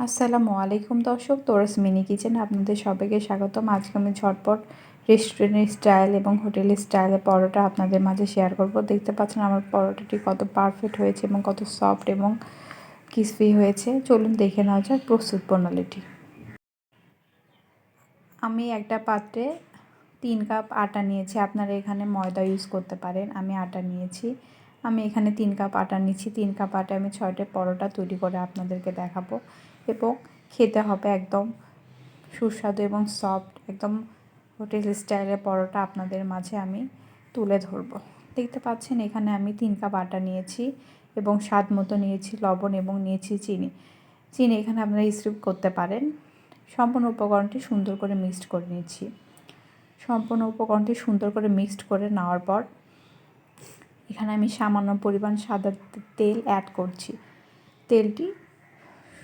আসসালামু আলাইকুম দর্শক, তোরাস মিনি কিচেনে আপনাদের সবাইকে স্বাগতম। আজকে আমি ঝটপট রেস্টুরেন্টের স্টাইল এবং হোটেলের স্টাইলে পরোটা আপনাদের মাঝে শেয়ার করব। দেখতে পাচ্ছেন আমার পরোটাটি কত পারফেক্ট হয়েছে এবং কত সফট এবং ক্রিসপি হয়েছে। চলুন দেখে নেওয়া যাক প্রস্তুত প্রণালীটি। আমি একটা পাত্রে 3 কাপ আটা নিয়েছি। আপনারা এখানে ময়দা ইউজ করতে পারেন। আমি আটা নিয়েছি। আমি এখানে 3 কাপ আটা নিচ্ছি। 3 কাপ আটা আমি 6টা পরোটা তৈরি করে আপনাদেরকে দেখাবো এবং খেতে হবে একদম সুস্বাদু এবং সফট, একদম হোটেল স্টাইলের পরোটা আপনাদের মাঝে আমি তুলে ধরব। দেখতে পাচ্ছেন এখানে আমি 3 কাপ আটা নিয়েছি এবং স্বাদ মতো নিয়েছি লবণ এবং নিয়েছি চিনি। চিনি এখানে আপনারা স্কিপ করতে পারেন। সম্পূর্ণ উপকরণটি সুন্দর করে মিক্সড করে নিচ্ছি। সম্পূর্ণ উপকরণটি সুন্দর করে মিক্সড করে নেওয়ার পর এখানে আমি সামান্য পরিমাণ সাদা তেল অ্যাড করছি। তেলটি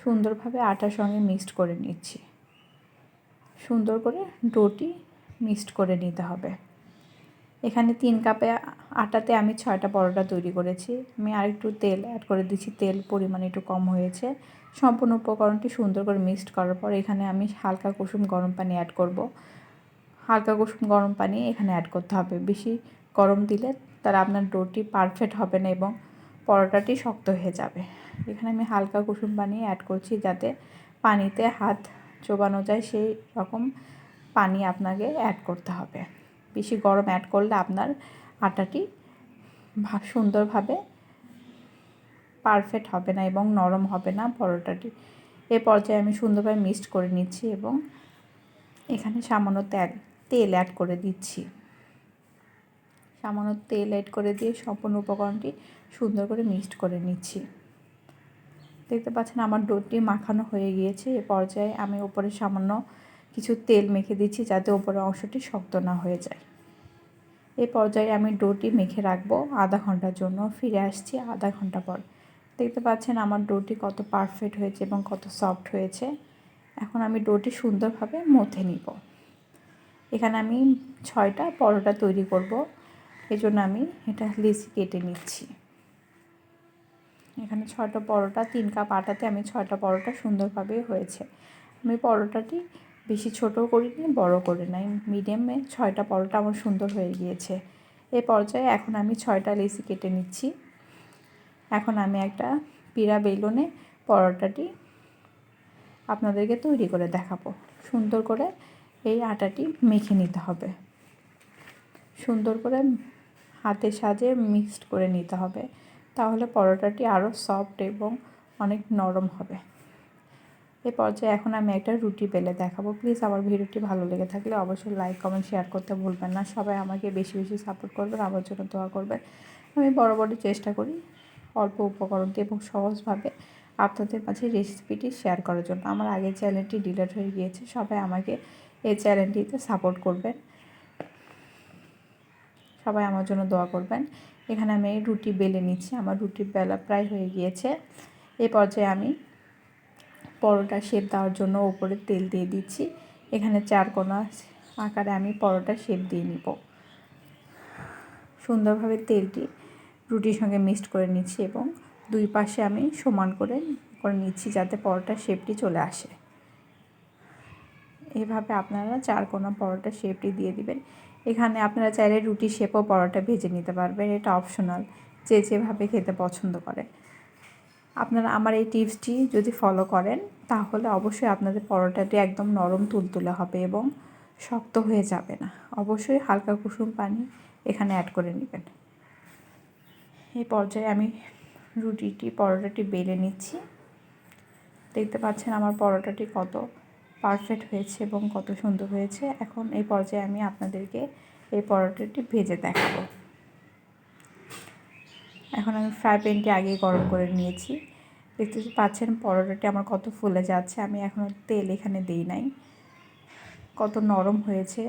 সুন্দরভাবে আটার সঙ্গে মিক্সড করে নিচ্ছি। সুন্দর করে ডোটি মিক্সড করে নিতে হবে। এখানে 3 কাপে আটাতে আমি 6টা পরোটা তৈরি করেছি। আমি আরেকটু তেল অ্যাড করে দিচ্ছি। তেল পরিমাণ একটু কম হয়েছে। সম্পূর্ণ উপকরণটি সুন্দর করে মিক্সড করার পর এখানে আমি হালকা কুসুম গরম পানি অ্যাড করব। হালকা কুসুম গরম পানি এখানে অ্যাড করতে হবে। বেশি গরম দিলে তার আপনার ডোটি পারফেক্ট হবে না এবং পরোটাটি শক্ত হয়ে যাবে। এখানে আমি হালকা কুসুম পানি অ্যাড করছি যাতে পানিতে হাত চোবানো যায়, সেই রকম পানি আপনাকে অ্যাড করতে হবে। বেশি গরম অ্যাড করলে আপনার আটাটি সুন্দরভাবে পারফেক্ট হবে না এবং নরম হবে না পরোটাটি। এ পর্যায়ে আমি সুন্দরভাবে মিক্সড করে নিচ্ছি এবং এখানে সামান্য তেল অ্যাড করে দিচ্ছি। সামান্য তেল অ্যাড করে দিয়ে সম্পূর্ণ উপকরণটি সুন্দর করে মিক্সড করে নিচ্ছি। দেখতে পাচ্ছেন আমার ডোটি মাখানো হয়ে গিয়েছে। এ পর্যায়ে আমি উপরে সামান্য কিছু তেল মেখে দিচ্ছি যাতে উপরের অংশটি শক্ত না হয়ে যায়। এই পর্যায়ে আমি ডোটি মেখে রাখবো আধা ঘন্টার জন্য। ফিরে আসছি আধা ঘন্টা পর। দেখতে পাচ্ছেন আমার ডোটি কত পারফেক্ট হয়েছে এবং কত সফট হয়েছে। এখন আমি ডোটি সুন্দরভাবে মথে নিব। এখানে আমি 6টা পরোটা তৈরি করব, এজন্য আমি এটা লেচি কেটে নিচ্ছি। এখানে 6টা পরোটা, 3 কাপ আটাতে আমি 6টা পরোটা সুন্দরভাবে হয়েছে। আমি পরোটাটি বেশি ছোটো করিনি, বড় করে নাই, মিডিয়ামে 6টা পরোটা আমার সুন্দর হয়ে গিয়েছে। এই পর্যায়ে এখন আমি 6টা লেচি কেটে নিচ্ছি। এখন আমি একটা পিড়া বেলুনে পরোটাটি আপনাদেরকে তৈরি করে দেখাবো। সুন্দর করে এই আটাটি মেখে নিতে হবে। সুন্দর করে হাতের সাহায্যে মিক্সড করে নিতে হবে, তাহলে পরোটাটি আরও সফট এবং অনেক নরম হবে। এ পর্যায়ে এখন আমি একটা রুটি বেলে দেখাবো। প্লিজ আমার ভিডিওটি ভালো লেগে থাকলে অবশ্যই লাইক, কমেন্ট, শেয়ার করতে ভুলবেন না। সবাই আমাকে বেশি বেশি সাপোর্ট করবেন, আমার জন্য দোয়া করবেন। আমি বরাবরই চেষ্টা করি অল্প উপকরণ দিয়ে এবং সহজভাবে আপনাদের মাঝে রেসিপিটি শেয়ার করার জন্য। আমার আগের চ্যানেলটি ডিলিট হয়ে গিয়েছে। সবাই আমাকে এই চ্যানেলটিতে সাপোর্ট করবেন। সবাই আমার জন্য দোয়া করবেন। এখানে আমি রুটি বেলে নিচ্ছি। আমার রুটির বেলা প্রায় হয়ে গিয়েছে। এই পর্যায়ে আমি পরোটা শেপ দেওয়ার জন্য উপরে তেল দিয়ে দিচ্ছি। এখানে 4 কোণা আকারে আমি পরোটা শেপ দিয়ে নিব। সুন্দরভাবে তেলটি রুটির সঙ্গে মিক্সড করে নিচ্ছি এবং দুই পাশে আমি সমান করে নিচ্ছি যাতে পরোটার শেপটি চলে আসে। এভাবে আপনারা 4 কোণা পরোটা শেপটি দিয়ে দিবেন। এখানে আপনারা চাইলে রুটি শেপও পরোটা ভেজে নিতে পারবেন, এটা অপশনাল, যে যেভাবে খেতে পছন্দ করে। আপনারা আমার এই টিপসটি যদি ফলো করেন তাহলে অবশ্যই আপনাদের পরোটাটি একদম নরম তুলতুলে হবে এবং শক্ত হয়ে যাবে না। অবশ্যই হালকা কুসুম পানি এখানে অ্যাড করে নেবেন। এই পর্যায়ে আমি পরোটাটি বেলে নিচ্ছি। দেখতে পাচ্ছেন আমার পরোটাটি কত পারফেক্ট হয়েছে এবং কত সুন্দর হয়েছে। এখন এই পর্যায়ে আমি আপনাদেরকে এই পরোটাটি ভেজে দেখাবো। এখন আমি ফ্রাই প্যানটি আগেই গরম করে নিয়েছি। দেখতে পাচ্ছেন পরোটাটি আমার কত ফুলে যাচ্ছে। আমি এখনও তেল এখানে দিই নাই। কত নরম হয়েছে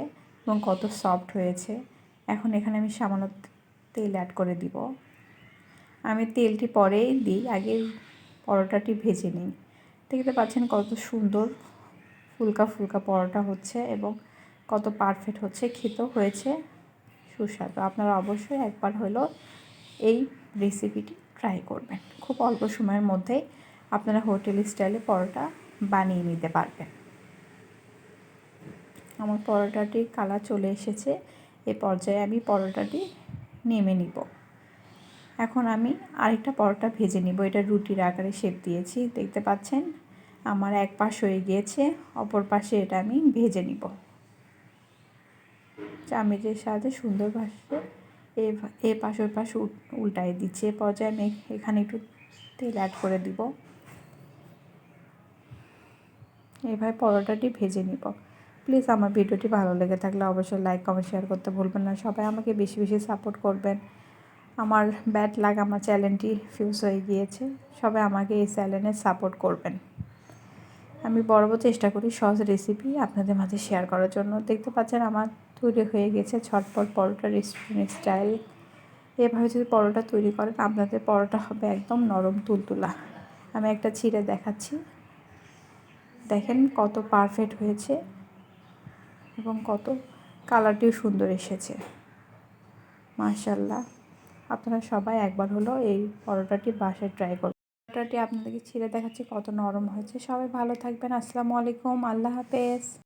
এবং কত সফট হয়েছে। এখন এখানে আমি সামান্য তেল অ্যাড করে দিব। আমি তেলটি পরেই দিই, আগে পরোটাটি ভেজে নিই। দেখতে পাচ্ছেন কত সুন্দর ফুলকা ফুলকা পরোটা হচ্ছে এবং কত পারফেক্ট হচ্ছে, খেতেও হয়েছে সুস্বাদু। আপনারা অবশ্যই একবার হলেও এই রেসিপিটি ট্রাই করবেন। খুব অল্প সময়ের মধ্যেই আপনারা হোটেল স্টাইলে পরোটা বানিয়ে নিতে পারবেন। আমার পরোটাটির কালার চলে এসেছে, এ পর্যায়ে আমি পরোটাটি নেমে নিব। এখন আমি আরেকটা পরোটা ভেজে নিব। এটা রুটির আকারে শেপ দিয়েছি, দেখতে পাচ্ছেন আমার এক পাশ হয়ে গিয়েছে, অপর পাশে এটা আমি ভেজে নিব। চামচের সাথে সুন্দরভাবে এ পাশ ওই পাশ উল্টাই দিচ্ছি। এ পর্যায়ে আমি এখানে একটু তেল অ্যাড করে দিব। এভাবে পরোটাটি ভেজে নিব। প্লিজ আমার ভিডিওটি ভালো লেগে থাকলে অবশ্যই লাইক কমেন্ট শেয়ার করতে ভুলবেন না। সবাই আমাকে বেশি বেশি সাপোর্ট করবেন। আমার ব্যাড লাক, আমার চ্যানেলটি ফিউজ হয়ে গিয়েছে, সবাই আমাকে এই চ্যানেলে সাপোর্ট করবেন। আমি বরাবর চেষ্টা করি সহজ রেসিপি আপনাদের মাঝে শেয়ার করার জন্য। দেখতে পাচ্ছেন আমার তৈরি হয়ে গেছে ঝটপট পরোটা রেস্টুরেন্ট স্টাইল। এভাবে যদি পরোটা তৈরি করেন আপনাদের পরোটা হবে একদম নরম তুলতুলা। আমি একটা ছিঁড়ে দেখাচ্ছি, দেখেন কত পারফেক্ট হয়েছে এবং কত কালারটিও সুন্দর এসেছে, মাশাআল্লাহ। আপনারা সবাই একবার হলো এই পরোটাটি বাসায় ট্রাই করবেন। পরোটাটি আপনাদেরকে ছিঁড়ে দেখাচ্ছি কত নরম হয়েছে। সবাই ভালো থাকবেন। আসসালামু আলাইকুম, আল্লাহ হাফেজ।